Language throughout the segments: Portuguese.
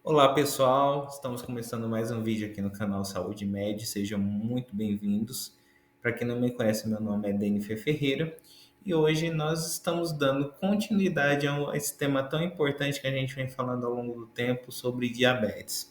Olá pessoal, estamos começando mais um vídeo aqui no canal Saúde Med, sejam muito bem-vindos. Para quem não me conhece, meu nome é Denifer Ferreira e hoje nós estamos dando continuidade a esse tema tão importante que a gente vem falando ao longo do tempo sobre diabetes.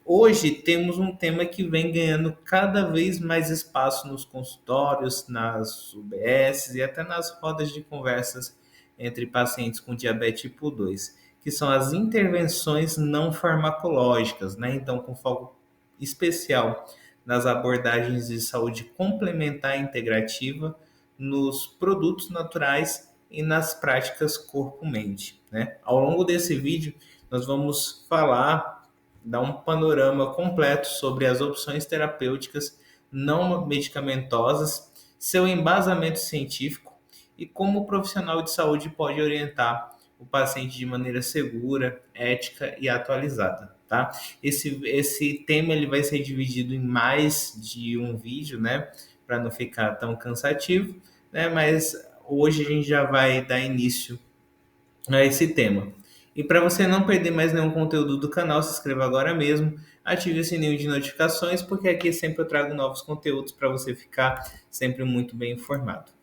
Hoje temos um tema que vem ganhando cada vez mais espaço nos consultórios, nas UBS e até nas rodas de conversas entre pacientes com diabetes tipo 2, que são as intervenções não farmacológicas, né? Então, com foco especial nas abordagens de saúde complementar e integrativa, nos produtos naturais e nas práticas corpo-mente, né? Ao longo desse vídeo, nós vamos dar um panorama completo sobre as opções terapêuticas não medicamentosas, seu embasamento científico e como o profissional de saúde pode orientar o paciente de maneira segura, ética e atualizada, tá? Esse tema ele vai ser dividido em mais de um vídeo, né? Para não ficar tão cansativo, né? Mas hoje a gente já vai dar início a esse tema. E para você não perder mais nenhum conteúdo do canal, se inscreva agora mesmo, ative o sininho de notificações, porque aqui sempre eu trago novos conteúdos para você ficar sempre muito bem informado.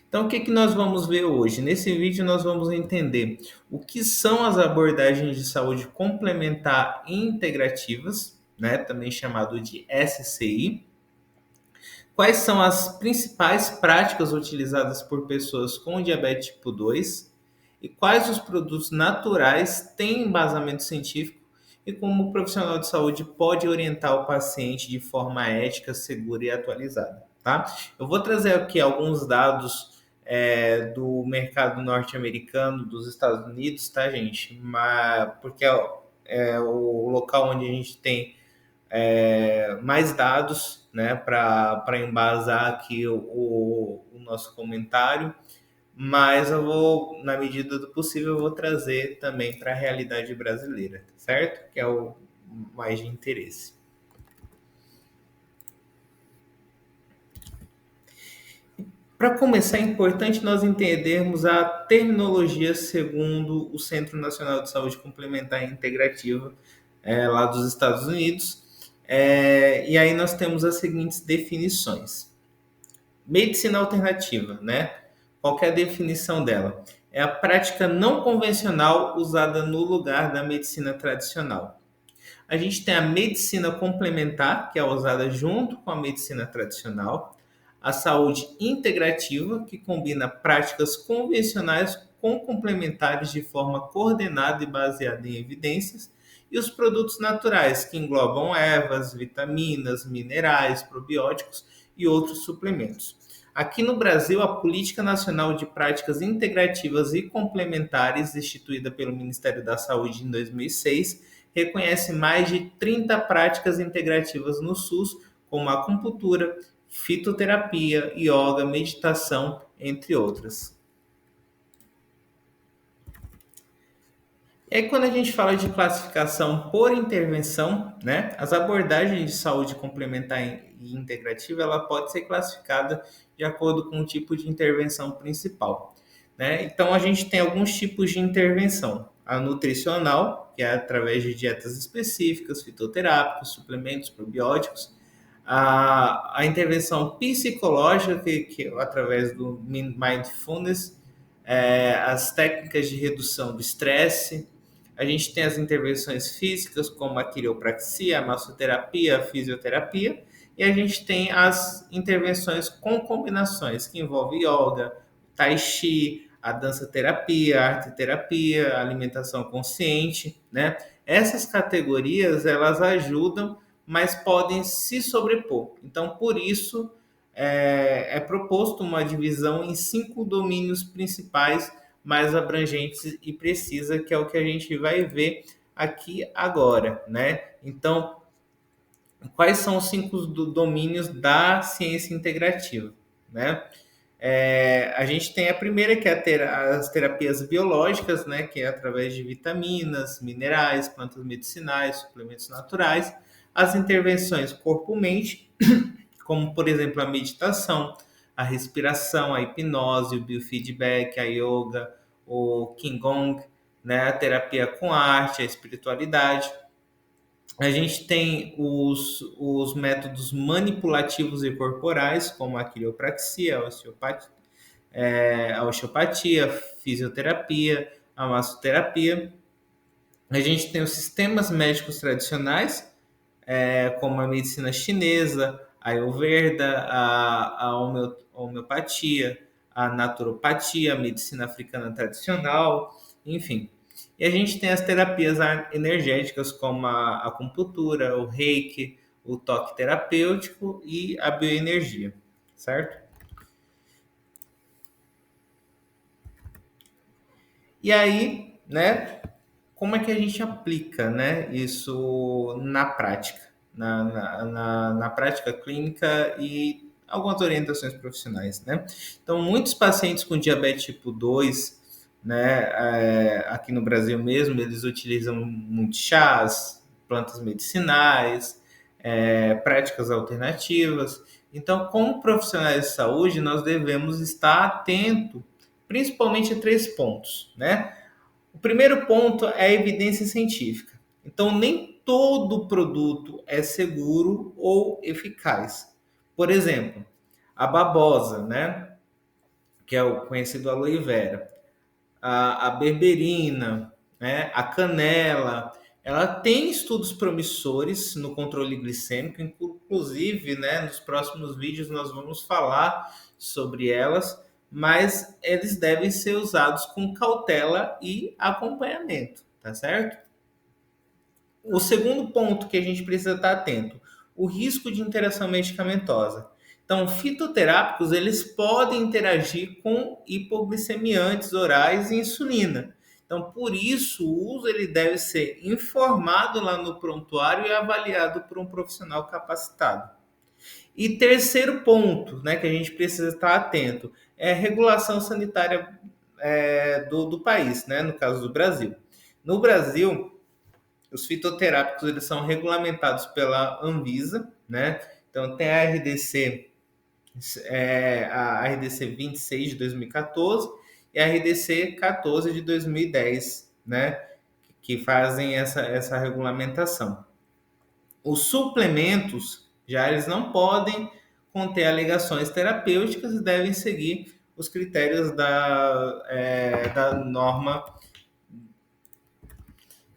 Então, o que nós vamos ver hoje? Nesse vídeo, nós vamos entender o que são as abordagens de saúde complementar e integrativas, né, também chamado de SCI, quais são as principais práticas utilizadas por pessoas com diabetes tipo 2 e quais os produtos naturais têm embasamento científico e como o profissional de saúde pode orientar o paciente de forma ética, segura e atualizada, tá? Eu vou trazer aqui alguns dados do mercado norte-americano, dos Estados Unidos, tá, gente? Porque é o local onde a gente tem mais dados, né, para embasar aqui o nosso comentário, mas eu vou, na medida do possível, eu vou trazer também para a realidade brasileira, certo? Que é o mais de interesse. Para começar, é importante nós entendermos a terminologia segundo o Centro Nacional de Saúde Complementar e Integrativa, lá dos Estados Unidos. E aí nós temos as seguintes definições. Medicina alternativa, né? Qual que é a definição dela? É a prática não convencional usada no lugar da medicina tradicional. A gente tem a medicina complementar, que é usada junto com a medicina tradicional, a saúde integrativa, que combina práticas convencionais com complementares de forma coordenada e baseada em evidências, e os produtos naturais, que englobam ervas, vitaminas, minerais, probióticos e outros suplementos. Aqui no Brasil, a Política Nacional de Práticas Integrativas e Complementares, instituída pelo Ministério da Saúde em 2006, reconhece mais de 30 práticas integrativas no SUS, como acupuntura, fitoterapia, yoga, meditação, entre outras. E aí, quando a gente fala de classificação por intervenção, né, as abordagens de saúde complementar e integrativa, ela pode ser classificada de acordo com o tipo de intervenção principal, né? Então, a gente tem alguns tipos de intervenção. A nutricional, que é através de dietas específicas, fitoterápicos, suplementos, probióticos. A intervenção psicológica, que através do mindfulness, as técnicas de redução do estresse. A gente tem as intervenções físicas, como a quiropraxia, a massoterapia, a fisioterapia, e a gente tem as intervenções com combinações, que envolvem yoga, tai chi, a dança terapia, a arte terapia, a alimentação consciente, né? Essas categorias, elas ajudam, mas podem se sobrepor. Então, por isso, é proposto uma divisão em 5 domínios principais mais abrangentes e precisa, que é o que a gente vai ver aqui agora, né? Então, quais são os 5 domínios da ciência integrativa, né? A gente tem a primeira, que é as terapias biológicas, né? Que é através de vitaminas, minerais, plantas medicinais, suplementos naturais. As intervenções corpo-mente, como, por exemplo, a meditação, a respiração, a hipnose, o biofeedback, a yoga, o Qigong, né? A terapia com arte, a espiritualidade. A gente tem os métodos manipulativos e corporais, como a quiropraxia, a osteopatia, fisioterapia, a massoterapia. A gente tem os sistemas médicos tradicionais, como a medicina chinesa, a Ayurveda, a homeopatia, a naturopatia, a medicina africana tradicional, enfim. E a gente tem as terapias energéticas, como a acupuntura, o reiki, o toque terapêutico e a bioenergia, certo? E aí, né, como é que a gente aplica, né, isso na prática, na prática clínica e algumas orientações profissionais, né? Então, muitos pacientes com diabetes tipo 2, né, aqui no Brasil mesmo, eles utilizam muitos chás, plantas medicinais, práticas alternativas. Então, como profissionais de saúde, nós devemos estar atento, principalmente a três pontos, né? O primeiro ponto é a evidência científica. Então, nem todo produto é seguro ou eficaz. Por exemplo, a babosa, né? Que é o conhecido aloe vera, a berberina, né? A canela, ela tem estudos promissores no controle glicêmico, inclusive, né? Nos próximos vídeos nós vamos falar sobre elas, mas eles devem ser usados com cautela e acompanhamento, tá certo? O segundo ponto que a gente precisa estar atento, o risco de interação medicamentosa. Então, fitoterápicos, eles podem interagir com hipoglicemiantes orais e insulina. Então, por isso, o uso ele deve ser informado lá no prontuário e avaliado por um profissional capacitado. E terceiro ponto, né, que a gente precisa estar atento, é a regulação sanitária do país, né, no caso do Brasil. No Brasil, os fitoterápicos eles são regulamentados pela Anvisa, né? Então tem a RDC 26 de 2014 e a RDC 14 de 2010, né? Que fazem essa regulamentação. Os suplementos já eles não podem conter alegações terapêuticas e devem seguir os critérios da norma,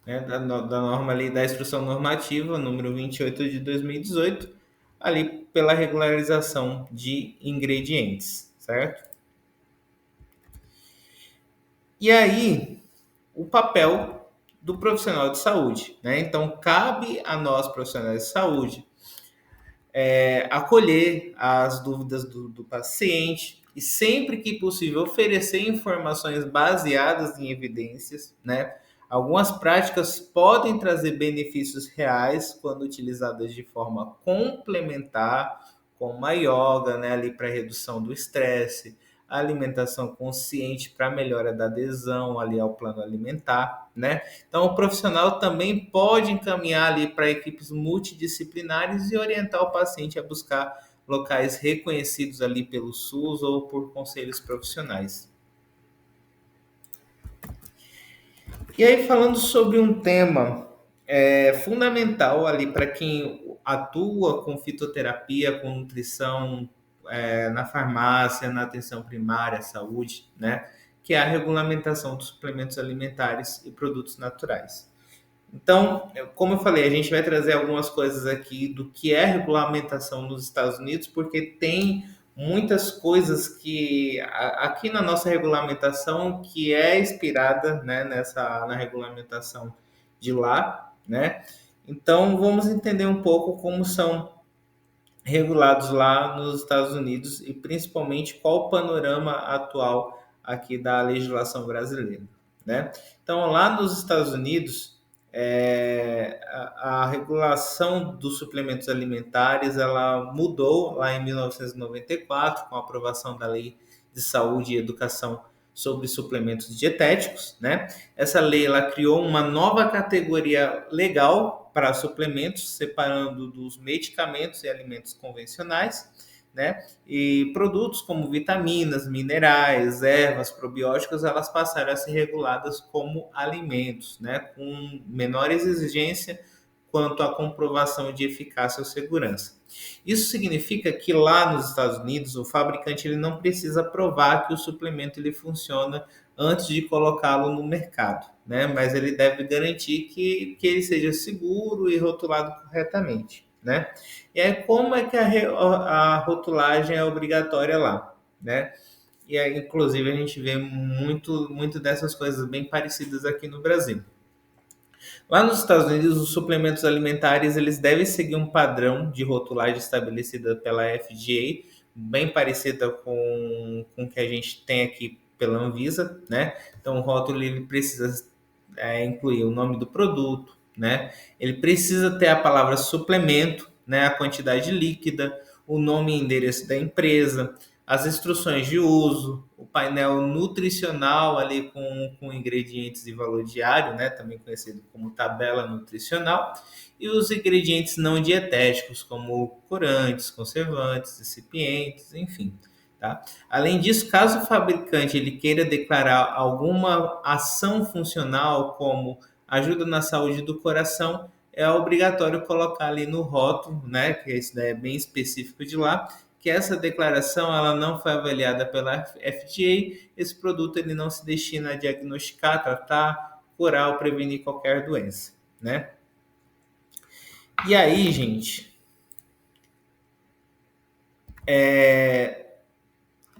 né, da norma ali da instrução normativa número 28 de 2018, ali pela regularização de ingredientes, certo? E aí, o papel do profissional de saúde, né? Então, cabe a nós, profissionais de saúde, acolher as dúvidas do paciente e, sempre que possível, oferecer informações baseadas em evidências, né? Algumas práticas podem trazer benefícios reais quando utilizadas de forma complementar, como a yoga, né, ali para redução do estresse, a alimentação consciente para melhora da adesão ali ao plano alimentar, né? Então, o profissional também pode encaminhar ali para equipes multidisciplinares e orientar o paciente a buscar locais reconhecidos ali pelo SUS ou por conselhos profissionais. E aí, falando sobre um tema fundamental ali para quem atua com fitoterapia, com nutrição na farmácia, na atenção primária, saúde, né? Que é a regulamentação dos suplementos alimentares e produtos naturais. Então, como eu falei, a gente vai trazer algumas coisas aqui do que é regulamentação nos Estados Unidos, porque tem muitas coisas que aqui na nossa regulamentação que é inspirada, né, na regulamentação de lá, né? Então, vamos entender um pouco como são regulados lá nos Estados Unidos e principalmente qual o panorama atual aqui da legislação brasileira, né? Então, lá nos Estados Unidos, a regulação dos suplementos alimentares ela mudou lá em 1994 com a aprovação da Lei de Saúde e Educação sobre suplementos dietéticos, né? Essa lei ela criou uma nova categoria legal para suplementos, separando dos medicamentos e alimentos convencionais, né? E produtos como vitaminas, minerais, ervas, probióticos, elas passaram a ser reguladas como alimentos, né? Com menores exigência quanto à comprovação de eficácia ou segurança. Isso significa que lá nos Estados Unidos o fabricante ele não precisa provar que o suplemento ele funciona antes de colocá-lo no mercado, né? Mas ele deve garantir que ele seja seguro e rotulado corretamente, né? E aí como é que a rotulagem é obrigatória lá, né? E aí, inclusive, a gente vê muito dessas coisas bem parecidas aqui no Brasil. Lá nos Estados Unidos, os suplementos alimentares eles devem seguir um padrão de rotulagem estabelecida pela FDA, bem parecida com o que a gente tem aqui pela Anvisa, né? Então, o rótulo ele precisa incluir o nome do produto, né? Ele precisa ter a palavra suplemento, né? A quantidade líquida, o nome e endereço da empresa, as instruções de uso, o painel nutricional ali com ingredientes e valor diário, né, também conhecido como tabela nutricional, e os ingredientes não dietéticos, como corantes, conservantes, recipientes, enfim. Tá? Além disso, caso o fabricante ele queira declarar alguma ação funcional, como ajuda na saúde do coração, é obrigatório colocar ali no rótulo, né, que isso daí é bem específico de lá, que essa declaração ela não foi avaliada pela FDA, esse produto ele não se destina a diagnosticar, tratar, curar ou prevenir qualquer doença, né? E aí, gente,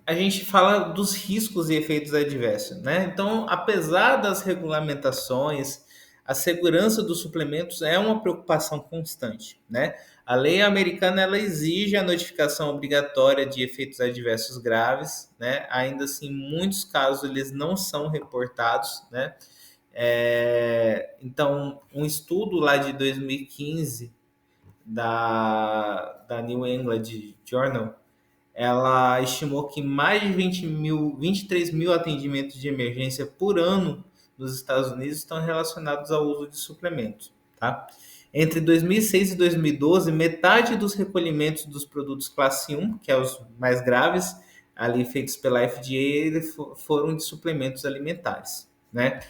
a gente fala dos riscos e efeitos adversos, né? Então, apesar das regulamentações, a segurança dos suplementos é uma preocupação constante, né? A lei americana ela exige a notificação obrigatória de efeitos adversos graves, né? Ainda assim, em muitos casos eles não são reportados, né? Então, um estudo lá de 2015 da New England Journal ela estimou que mais de 23 mil atendimentos de emergência por ano nos Estados Unidos estão relacionados ao uso de suplementos. Tá? Entre 2006 e 2012, metade dos recolhimentos dos produtos classe 1, que é os mais graves, ali feitos pela FDA, foram de suplementos alimentares. Né?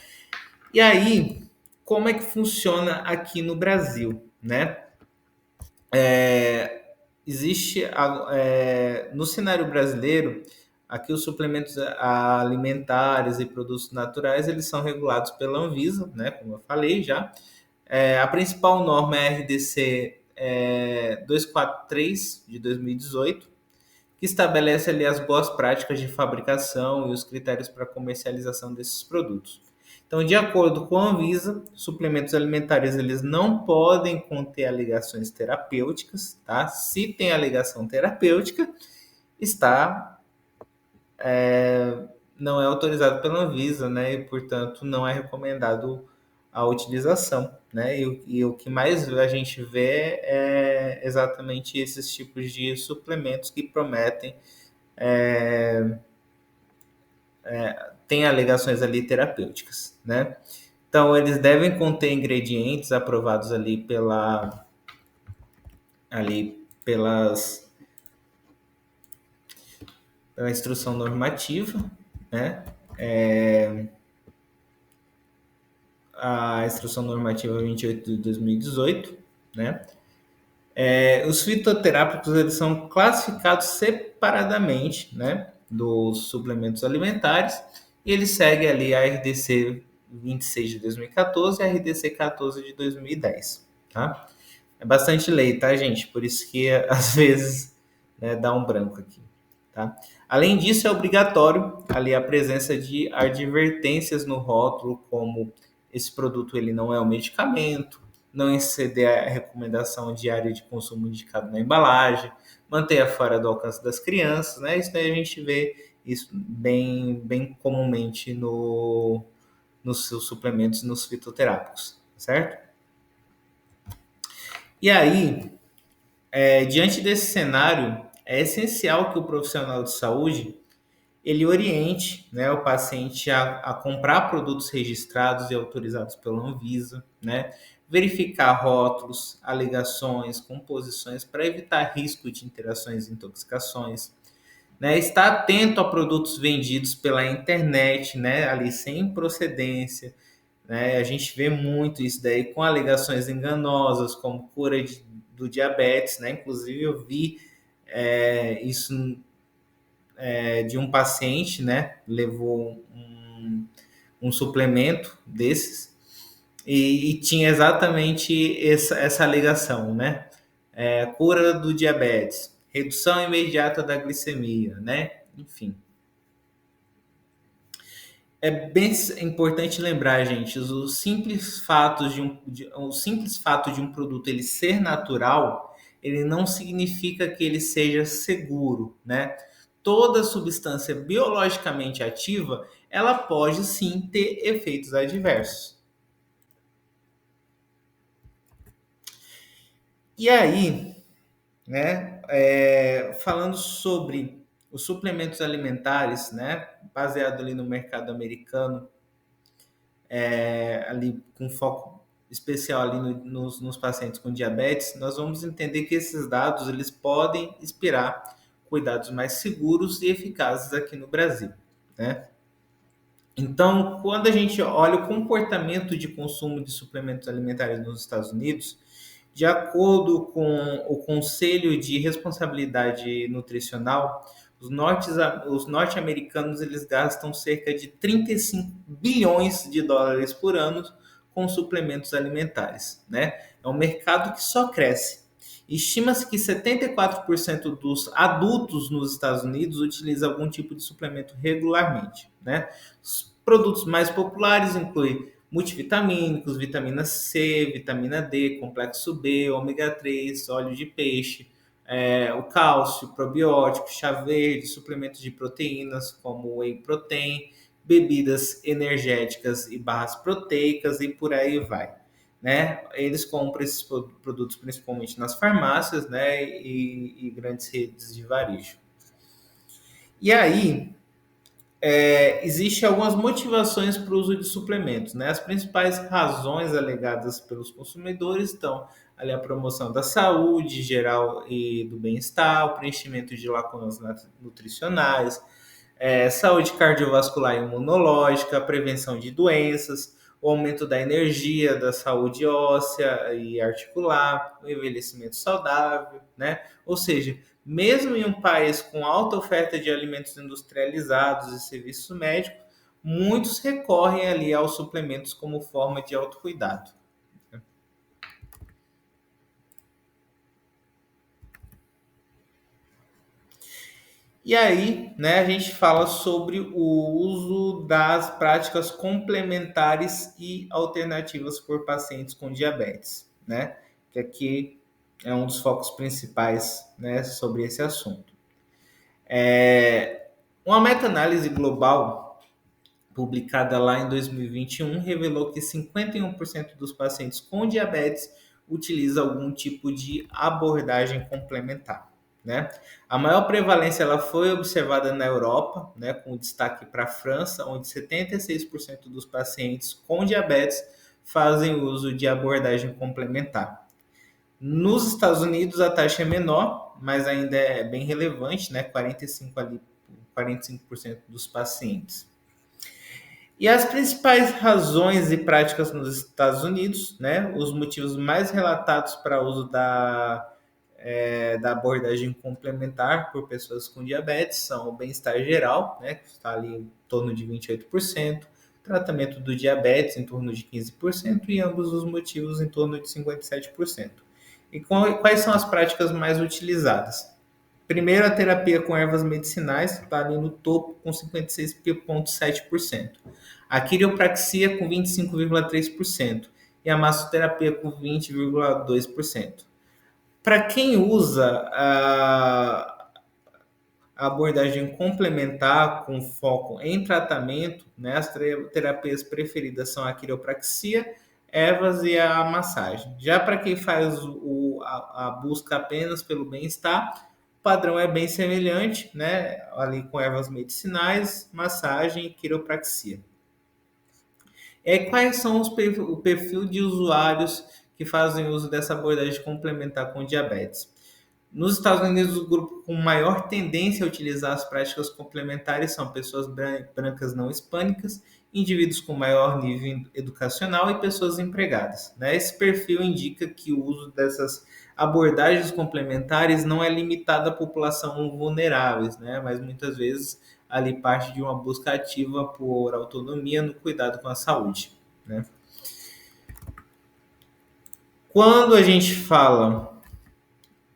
E aí, como é que funciona aqui no Brasil? Né? Existe no cenário brasileiro, aqui os suplementos alimentares e produtos naturais eles são regulados pela Anvisa, né, como eu falei já. A principal norma é a RDC 243 de 2018, que estabelece ali as boas práticas de fabricação e os critérios para comercialização desses produtos. Então, de acordo com a Anvisa, suplementos alimentares eles não podem conter alegações terapêuticas, tá? Se tem alegação terapêutica, está não é autorizado pela Anvisa, né? E portanto não é recomendado a utilização, né? E o que mais a gente vê é exatamente esses tipos de suplementos que prometem tem alegações ali terapêuticas, né? Então, eles devem conter ingredientes aprovados ali pela instrução normativa, né? A instrução normativa 28 de 2018, né? Os fitoterápicos eles são classificados separadamente, né, dos suplementos alimentares e eles seguem ali a RDC 26 de 2014 e a RDC 14 de 2010, tá? É bastante lei, tá, gente? Por isso que às vezes né, dá um branco aqui, tá? Além disso, é obrigatório ali a presença de advertências no rótulo, como esse produto ele não é um medicamento, não exceder a recomendação diária de consumo indicado na embalagem, manter fora do alcance das crianças, né? Isso daí a gente vê isso bem comumente nos seus suplementos, nos fitoterápicos, certo? E aí, diante desse cenário, é essencial que o profissional de saúde ele oriente, né, o paciente a comprar produtos registrados e autorizados pela Anvisa, né, verificar rótulos, alegações, composições para evitar risco de interações e intoxicações, né, estar atento a produtos vendidos pela internet, né, ali sem procedência, né, a gente vê muito isso daí com alegações enganosas, como do diabetes, né, inclusive eu vi isso de um paciente, né, levou um suplemento desses e tinha exatamente essa alegação, né, cura do diabetes, redução imediata da glicemia, né, enfim. É bem importante lembrar, gente, o simples fato de um produto ele ser natural, ele não significa que ele seja seguro, né? Toda substância biologicamente ativa, ela pode sim ter efeitos adversos. E aí, né, falando sobre os suplementos alimentares, né, baseado ali no mercado americano, ali com foco especial ali nos pacientes com diabetes, nós vamos entender que esses dados eles podem inspirar cuidados mais seguros e eficazes aqui no Brasil, né? Então, quando a gente olha o comportamento de consumo de suplementos alimentares nos Estados Unidos, de acordo com o Conselho de Responsabilidade Nutricional, os norte-americanos eles gastam cerca de 35 bilhões de dólares por ano com suplementos alimentares, né? É um mercado que só cresce. Estima-se que 74% dos adultos nos Estados Unidos utilizam algum tipo de suplemento regularmente, né? Os produtos mais populares incluem multivitamínicos, vitamina C, vitamina D, complexo B, ômega 3, óleo de peixe, o cálcio, probiótico, chá verde, suplementos de proteínas como whey protein, bebidas energéticas e barras proteicas e por aí vai. Né? Eles compram esses produtos principalmente nas farmácias, né? E grandes redes de varejo. E aí, existem algumas motivações para o uso de suplementos, né? As principais razões alegadas pelos consumidores estão ali a promoção da saúde geral e do bem-estar, o preenchimento de lacunas nutricionais, saúde cardiovascular e imunológica, a prevenção de doenças, o aumento da energia, da saúde óssea e articular, o envelhecimento saudável, né? Ou seja, mesmo em um país com alta oferta de alimentos industrializados e serviços médicos, muitos recorrem ali aos suplementos como forma de autocuidado. E aí, né, a gente fala sobre o uso das práticas complementares e alternativas por pacientes com diabetes, né? Que aqui é um dos focos principais, né, sobre esse assunto. Uma meta-análise global publicada lá em 2021 revelou que 51% dos pacientes com diabetes utiliza algum tipo de abordagem complementar, né? A maior prevalência ela foi observada na Europa, né, com destaque para a França, onde 76% dos pacientes com diabetes fazem uso de abordagem complementar. Nos Estados Unidos a taxa é menor, mas ainda é bem relevante, né? 45% dos pacientes. E as principais razões e práticas nos Estados Unidos, né? Os motivos mais relatados para o uso da abordagem complementar por pessoas com diabetes são o bem-estar geral, né? Que está ali em torno de 28%, tratamento do diabetes em torno de 15% e ambos os motivos em torno de 57%. E quais são as práticas mais utilizadas? Primeiro, a terapia com ervas medicinais está ali no topo com 56,7%. A quiropraxia com 25,3% e a massoterapia com 20,2%. Para quem usa a abordagem complementar com foco em tratamento, né, as terapias preferidas são a quiropraxia, ervas e a massagem. Já para quem faz a busca apenas pelo bem-estar, padrão é bem semelhante, né? Ali com ervas medicinais, massagem e quiropraxia. Quais são o perfil de usuários que fazem uso dessa abordagem complementar com diabetes? Nos Estados Unidos, o grupo com maior tendência a utilizar as práticas complementares são pessoas brancas não hispânicas, indivíduos com maior nível educacional e pessoas empregadas, né? Esse perfil indica que o uso dessas abordagens complementares não é limitado à população vulneráveis, né? Mas muitas vezes ali parte de uma busca ativa por autonomia no cuidado com a saúde, né? Quando a gente fala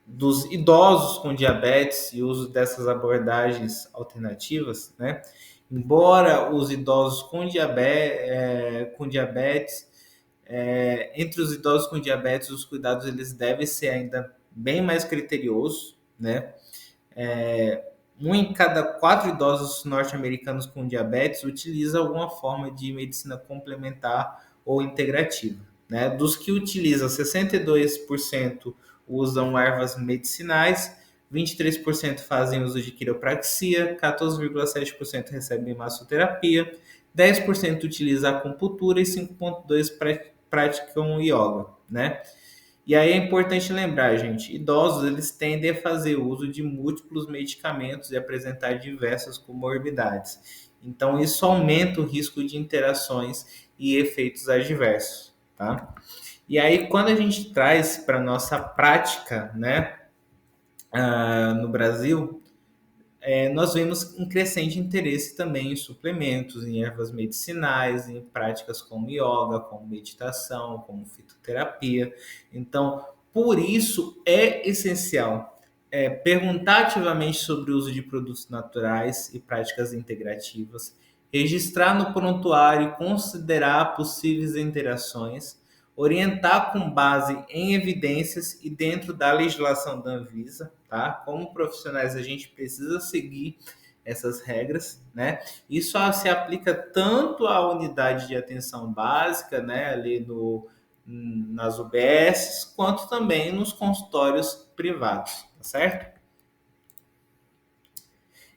dos idosos com diabetes e uso dessas abordagens alternativas, né? Embora os idosos com diabetes, entre os idosos com diabetes, os cuidados eles devem ser ainda bem mais criteriosos, né? Um em cada 4 idosos norte-americanos com diabetes utiliza alguma forma de medicina complementar ou integrativa, né? Dos que utilizam, 62% usam ervas medicinais, 23% fazem uso de quiropraxia, 14,7% recebem massoterapia, 10% utiliza acupuntura e 5,2% praticam yoga, né? E aí é importante lembrar, gente, idosos eles tendem a fazer uso de múltiplos medicamentos e apresentar diversas comorbidades. Então isso aumenta o risco de interações e efeitos adversos, tá? E aí quando a gente traz para nossa prática, né, no Brasil, nós vemos um crescente interesse também em suplementos, em ervas medicinais, em práticas como yoga, como meditação, como fitoterapia. Então, por isso é essencial perguntar ativamente sobre o uso de produtos naturais e práticas integrativas, registrar no prontuário, considerar possíveis interações, orientar com base em evidências e dentro da legislação da Anvisa, tá? Como profissionais a gente precisa seguir essas regras, né? Isso se aplica tanto à unidade de atenção básica, né, ali nas UBSs, quanto também nos consultórios privados, tá certo?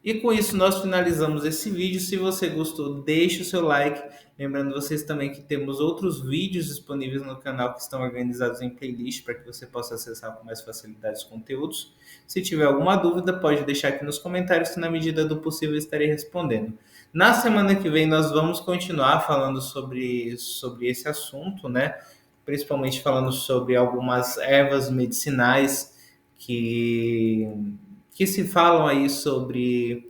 E com isso nós finalizamos esse vídeo. Se você gostou, deixe o seu like. Lembrando vocês também que temos outros vídeos disponíveis no canal que estão organizados em playlist para que você possa acessar com mais facilidade os conteúdos. Se tiver alguma dúvida, pode deixar aqui nos comentários que na medida do possível estarei respondendo. Na semana que vem nós vamos continuar falando sobre esse assunto, né? Principalmente falando sobre algumas ervas medicinais que que se falam aí sobre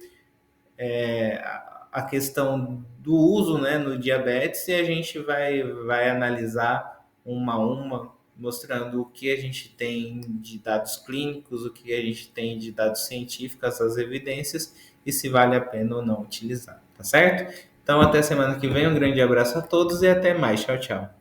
a questão do uso, né, no diabetes, e a gente vai analisar uma a uma, mostrando o que a gente tem de dados clínicos, o que a gente tem de dados científicos, as evidências, e se vale a pena ou não utilizar, tá certo? Então, até semana que vem, um grande abraço a todos e até mais. Tchau, tchau.